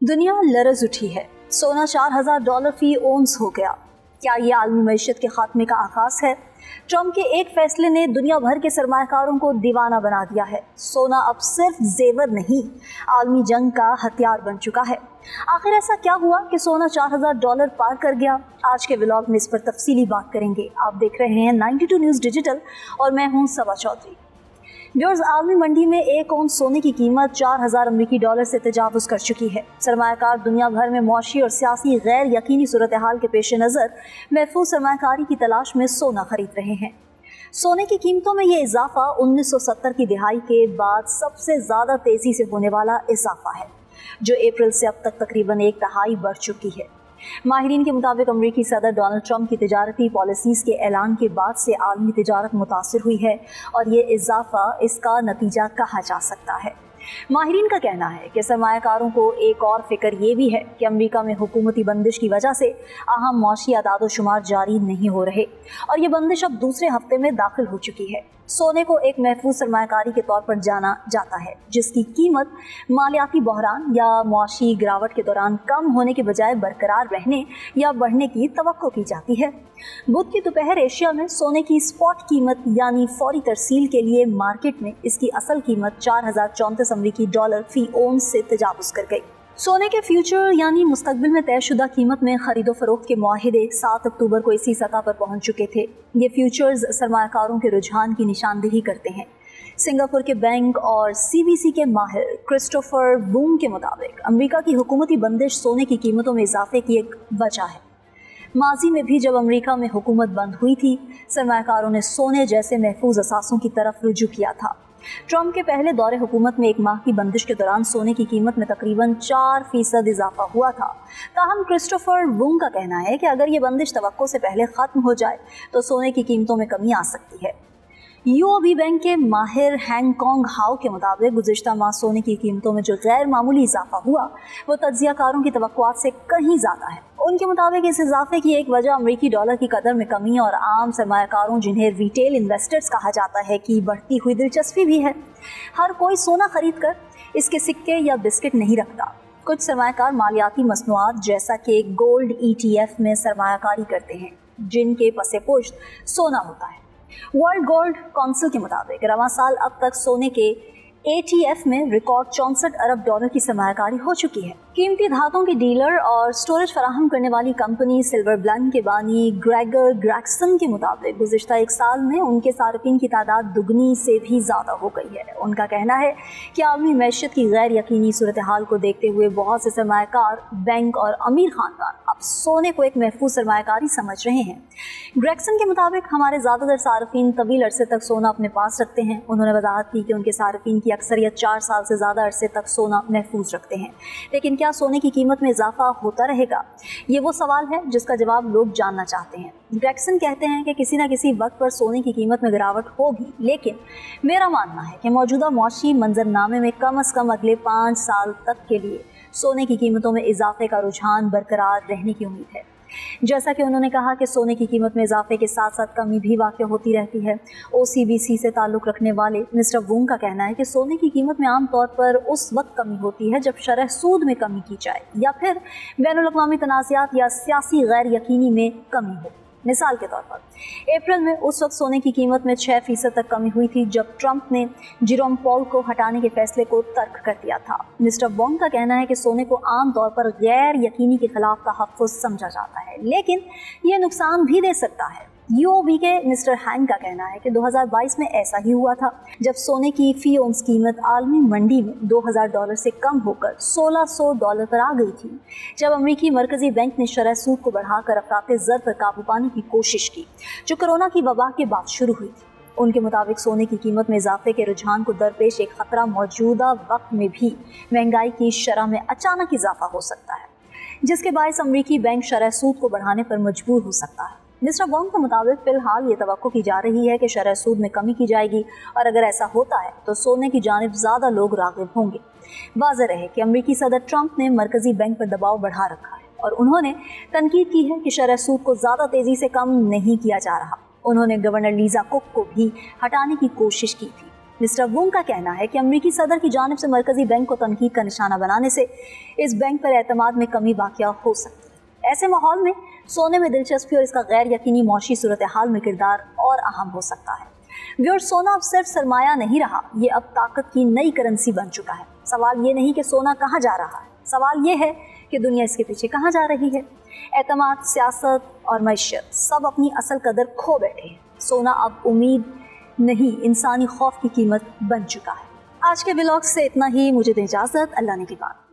दुनिया लरज उठी है। सोना $4000 फी ओंस हो गया। क्या ये आलमी मईशत के खात्मे का आगाज है? ट्रंप के एक फैसले ने दुनिया भर के सरमायाकारों को दीवाना बना दिया है। सोना अब सिर्फ जेवर नहीं, आलमी जंग का हथियार बन चुका है। आखिर ऐसा क्या हुआ कि सोना $4000 पार कर गया? आज के व्लॉग में इस पर तफसीली बात करेंगे। आप देख रहे हैं 92 न्यूज़ डिजिटल और मैं हूं सबा चौधरी। व्यूअर्स, आलमी मंडी में एक औंस सोने की कीमत $4000 से तजावुज़ कर चुकी है। सरमायाकार दुनिया भर में मौशी और सियासी गैर यकीनी सूरत हाल के पेश नज़र महफूज सरमायाकारी की तलाश में सोना खरीद रहे हैं। सोने की कीमतों में ये इजाफा 1970 की दिहाई के बाद सबसे ज़्यादा तेज़ी से होने वाला इजाफा है, जो अप्रैल से अब तक तकरीबन एक तिहाई बढ़ चुकी है। माहिरीन के मुताबिक अमरीकी सदर डोनाल्ड ट्रंप की तिजारती पॉलिसीज़ के ऐलान के बाद से आलमी तिजारत मुतासिर हुई है और ये इजाफा इसका नतीजा कहा जा सकता है। माहिरीन का कहना है कि सरमायाकारों को एक और फिक्र ये भी है कि अमरीका में हुकूमती बंदिश की वजह से अहम मौशी आदाद शुमार जारी नहीं हो रहे और ये बंदिश अब दूसरे हफ्ते में दाखिल हो चुकी है। सोने को एक महफूज सरमायाकारी के तौर पर जाना जाता है, जिसकी कीमत मालियाती बहरान या मौशी गिरावट के दौरान कम होने के बजाय बरकरार रहने या बढ़ने की तवक्को की जाती है। बुध की दोपहर एशिया में सोने की स्पॉट कीमत यानी फौरी तरसील के लिए मार्केट में इसकी असल कीमत $4034 अमरीकी फी ओंस से तजावुज़ कर गई। सोने के फ्यूचर यानी मुस्तकबिल में तयशुदा कीमत में खरीदो फरोख्त के मुआहिदे 7 अक्टूबर को इसी सतह पर पहुंच चुके थे। ये फ्यूचर्स सरमायाकारों के रुझान की निशानदेही करते हैं। सिंगापुर के बैंक और CBC के माहिर क्रिस्टोफर वूंग के मुताबिक अमेरिका की हुकूमती बंदिश सोने की कीमतों में इजाफे की एक वजह है। माजी में भी जब अमेरिका में हुकूमत बंद हुई थी, सरमायाकारों ने सोने जैसे महफूज असासों की तरफ रुजू किया था। ट्रंप के पहले दौरे हुकूमत में एक माह की बंदिश के दौरान सोने की कीमत में तकरीबन 4% इजाफा हुआ था। ताहम क्रिस्टोफर वूंग का कहना है कि अगर ये बंदिश तवक्को से पहले ख़त्म हो जाए तो सोने की कीमतों में कमी आ सकती है। UOB बैंक के माहिर हैंगकॉन्ग हाउ के मुताबिक गुज़िश्ता माह सोने की कीमतों में जो गैर मामूली इजाफा हुआ वो तज्ज़ियाकारों की तवक्कुआत से कहीं ज़्यादा है। उनके मुताबिक इस इजाफे की एक वजह अमरीकी डॉलर की कदर में कमी और आम सरमायाकारों जिन्हें रिटेल इन्वेस्टर्स कहा जाता है की बढ़ती हुई दिलचस्पी भी है। हर कोई सोना खरीद कर इसके सिक्के या बिस्किट नहीं रखता। कुछ सरमायाकार मालियाती मसनूआत जैसा कि गोल्ड ETF में सरमायाकारी करते हैं, जिनके पसे पुश्त सोना होता है। वर्ल्ड गोल्ड काउंसिल के मुताबिक रवां साल अब तक सोने के ETF में रिकॉर्ड $64 अरब की सरमायाकारी हो चुकी है। कीमती धातुओं की डीलर और स्टोरेज फराहम करने वाली कंपनी सिल्वर ब्लंक के बानी ग्रेगर ग्रैक्सन के मुताबिक गुज़िश्ता एक साल में उनके सार्फिन की तादाद दुगनी से भी ज़्यादा हो गई है। उनका कहना है कि आलमी मैशत की गैर यकीनी सूरत हाल को देखते हुए बहुत से सरमायाकार, बैंक और अमीर खानदान अब सोने को एक महफूज सरमायाकारी समझ रहे हैं। ग्रैक्सन के मुताबिक हमारे ज़्यादातर सार्फिन तवील अरसे तक सोना अपने पास रखते हैं। उन्होंने वजाहत की कि उनके सार्फिन की अक्सरियत 4 साल से ज़्यादा अरसे तक सोना महफूज रखते हैं। लेकिन क्या सोने की कीमत में इजाफा होता रहेगा? ये वो सवाल है जिसका जवाब लोग जानना चाहते हैं। ग्रैक्सन कहते हैं कि किसी न किसी वक्त पर सोने की कीमत में गिरावट होगी, लेकिन मेरा मानना है कि मौजूदा मौशी मंजरनामे में कम से कम अगले 5 साल तक के लिए सोने की कीमतों में इजाफे का रुझान बरकरार रहने की उम्मीद है। जैसा कि उन्होंने कहा कि सोने की कीमत में इजाफे के साथ साथ कमी भी वाक़या होती रहती है। OCBC से ताल्लुक़ रखने वाले मिस्टर वूंग का कहना है कि सोने की कीमत में आम तौर पर उस वक्त कमी होती है जब शरह सूद में कमी की जाए या फिर बैनुल-अक़वामी तनाज़ात या सियासी गैर यकीनी में कमी हो। मिसाल के तौर पर अप्रैल में उस वक्त सोने की कीमत में 6% तक कमी हुई थी जब ट्रंप ने जेरोम पॉल को हटाने के फैसले को तर्क कर दिया था। मिस्टर वोंग का कहना है कि सोने को आम तौर पर गैर यकीनी के खिलाफ तहफ़्फ़ुज़ समझा जाता है, लेकिन ये नुकसान भी दे सकता है। UOB के मिस्टर हैंग का कहना है कि 2022 में ऐसा ही हुआ था जब सोने की फी ओंस कीमत आलमी मंडी में $2000 से कम होकर $1600 पर आ गई थी, जब अमेरिकी मरकजी बैंक ने शरह सूद को बढ़ाकर अफराते ज़र पर काबू पाने की कोशिश की, जो कोरोना की वबा के बाद शुरू हुई थी। उनके मुताबिक सोने की कीमत में इजाफे के रुझान को दरपेश एक खतरा मौजूदा वक्त में भी महंगाई की शरह में अचानक इजाफा हो सकता है, जिसके बायस अमेरिकी बैंक शरह सूद को बढ़ाने पर मजबूर हो सकता है। मिस्टर वोंग के मुताबिक फिलहाल ये तवक्को की जा रही है कि शरह सूद में कमी की जाएगी और अगर ऐसा होता है तो सोने की जानिब ज़्यादा लोग राग़िब होंगे। वाज़ेह रहे कि अमेरिकी सदर ट्रंप ने मरकजी बैंक पर दबाव बढ़ा रखा है और उन्होंने तनकीद की है कि शरह सूद को ज़्यादा तेज़ी से कम नहीं किया जा रहा। उन्होंने गवर्नर लीज़ा कुक को भी हटाने की कोशिश की थी, मिस्टर वोंग का कहना है कि अमरीकी सदर की जानिब से मरकजी बैंक को तनकीद का निशाना बनाने से इस बैंक पर एतमाद में कमी वाक़या हो सकती है। ऐसे माहौल में सोने में दिलचस्पी और इसका गैर यकीनी मौशी सूरत हाल में किरदार और अहम हो सकता है। व्यूअर्स, सोना अब सिर्फ सरमाया नहीं रहा, ये अब ताकत की नई करेंसी बन चुका है। सवाल ये नहीं कि सोना कहाँ जा रहा है, सवाल ये है कि दुनिया इसके पीछे कहाँ जा रही है। एतमाद, सियासत और मैशत सब अपनी असल कदर खो बैठे हैं। सोना अब उम्मीद नहीं, इंसानी खौफ की कीमत बन चुका है। आज के व्लॉग से इतना ही, मुझे दें इजाज़त, अल्लाह ने की बात।